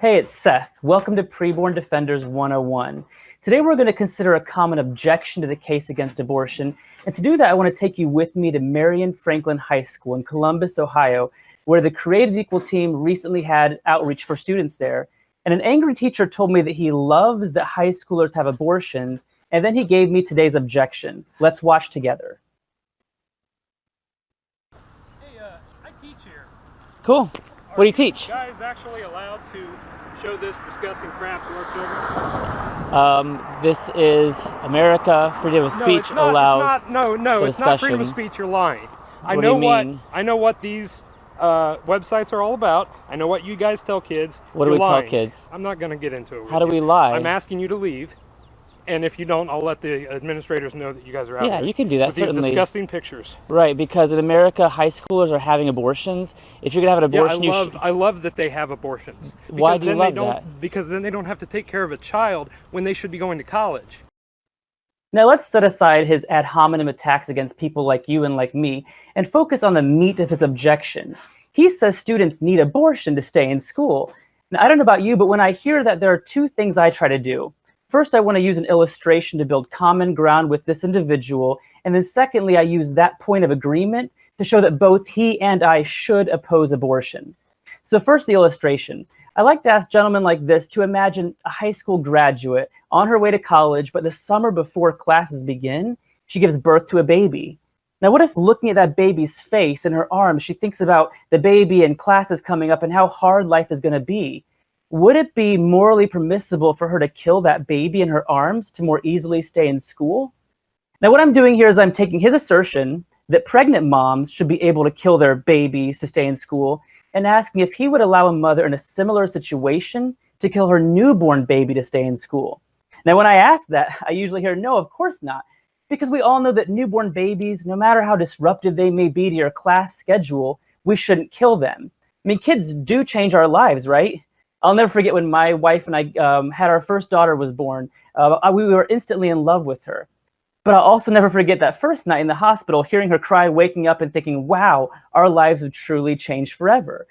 Hey, it's Seth. Welcome to Preborn Defenders 101. Today we're going to consider a common objection to the case against abortion. And to do that, I want to take you with me to Marion Franklin High School in Columbus, Ohio, where the Created Equal team recently had outreach for students there. And an angry teacher told me that he loves that high schoolers have abortions, and then he gave me today's objection. Let's watch together. Hey, I teach here. Cool. What do you teach? Are you guys actually allowed to show this disgusting crap to our children? This is America. Freedom of speech allows. It's not freedom of speech. You're lying. What do you mean? I know what these websites are all about. I know what you guys tell kids. What do we tell kids? I'm not going to get into it. How do we lie? I'm asking you to leave. And if you don't, I'll let the administrators know that you guys are out Yeah, there you can do that, with certainly. These disgusting pictures. Right, because in America, high schoolers are having abortions. If you're going to have an abortion, I love that they have abortions. Why do you love that? Because then they don't have to take care of a child when they should be going to college. Now let's set aside his ad hominem attacks against people like you and like me and focus on the meat of his objection. He says students need abortion to stay in school. Now, I don't know about you, but when I hear that, there are two things I try to do. First, I want to use an illustration to build common ground with this individual. And then secondly, I use that point of agreement to show that both he and I should oppose abortion. So first, the illustration. I like to ask gentlemen like this to imagine a high school graduate on her way to college, but the summer before classes begin, she gives birth to a baby. Now, what if looking at that baby's face and her arms, she thinks about the baby and classes coming up and how hard life is going to be? Would it be morally permissible for her to kill that baby in her arms to more easily stay in school? Now, what I'm doing here is I'm taking his assertion that pregnant moms should be able to kill their babies to stay in school and asking if he would allow a mother in a similar situation to kill her newborn baby to stay in school. Now, when I ask that, I usually hear, no, of course not, because we all know that newborn babies, no matter how disruptive they may be to your class schedule, we shouldn't kill them. I mean, kids do change our lives, right? I'll never forget when my wife and I had our first daughter was born. We were instantly in love with her. But I'll also never forget that first night in the hospital, hearing her cry, waking up and thinking, wow, our lives have truly changed forever.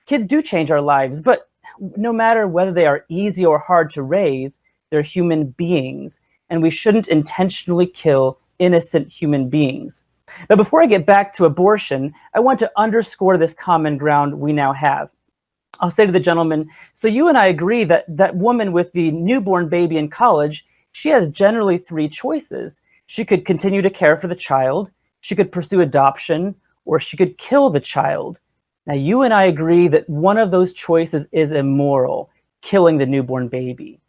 Kids do change our lives, but no matter whether they are easy or hard to raise, they're human beings, and we shouldn't intentionally kill innocent human beings. But before I get back to abortion, I want to underscore this common ground we now have. I'll say to the gentleman, so you and I agree that that woman with the newborn baby in college, she has generally three choices. She could continue to care for the child, she could pursue adoption, or she could kill the child. Now, you and I agree that one of those choices is immoral, killing the newborn baby.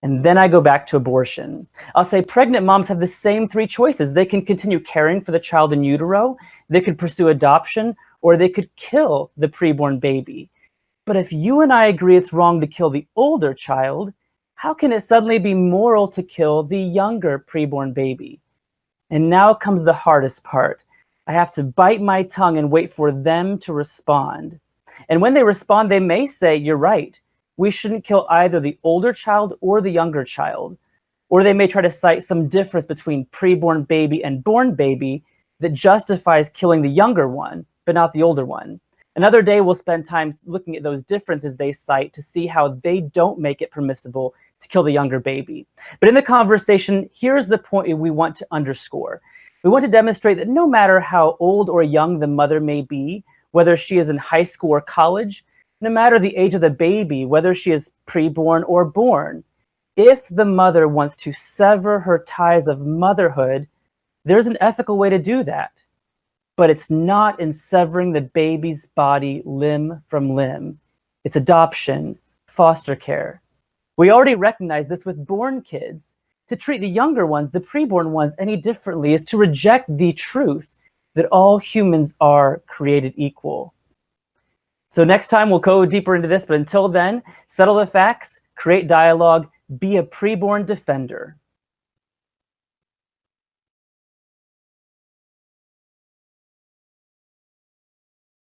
And then I go back to abortion. I'll say pregnant moms have the same three choices. They can continue caring for the child in utero, they could pursue adoption, or they could kill the preborn baby. But if you and I agree it's wrong to kill the older child, how can it suddenly be moral to kill the younger preborn baby? And now comes the hardest part. I have to bite my tongue and wait for them to respond. And when they respond, they may say, you're right. We shouldn't kill either the older child or the younger child. Or they may try to cite some difference between preborn baby and born baby that justifies killing the younger one, but not the older one. Another day, we'll spend time looking at those differences they cite to see how they don't make it permissible to kill the younger baby. But in the conversation, here's the point we want to underscore. We want to demonstrate that no matter how old or young the mother may be, whether she is in high school or college, no matter the age of the baby, whether she is preborn or born, if the mother wants to sever her ties of motherhood, there's an ethical way to do that. But it's not in severing the baby's body limb from limb. It's adoption, foster care. We already recognize this with born kids. To treat the younger ones, the preborn ones, any differently is to reject the truth that all humans are created equal. So next time we'll go deeper into this, but until then, settle the facts, create dialogue, be a preborn defender.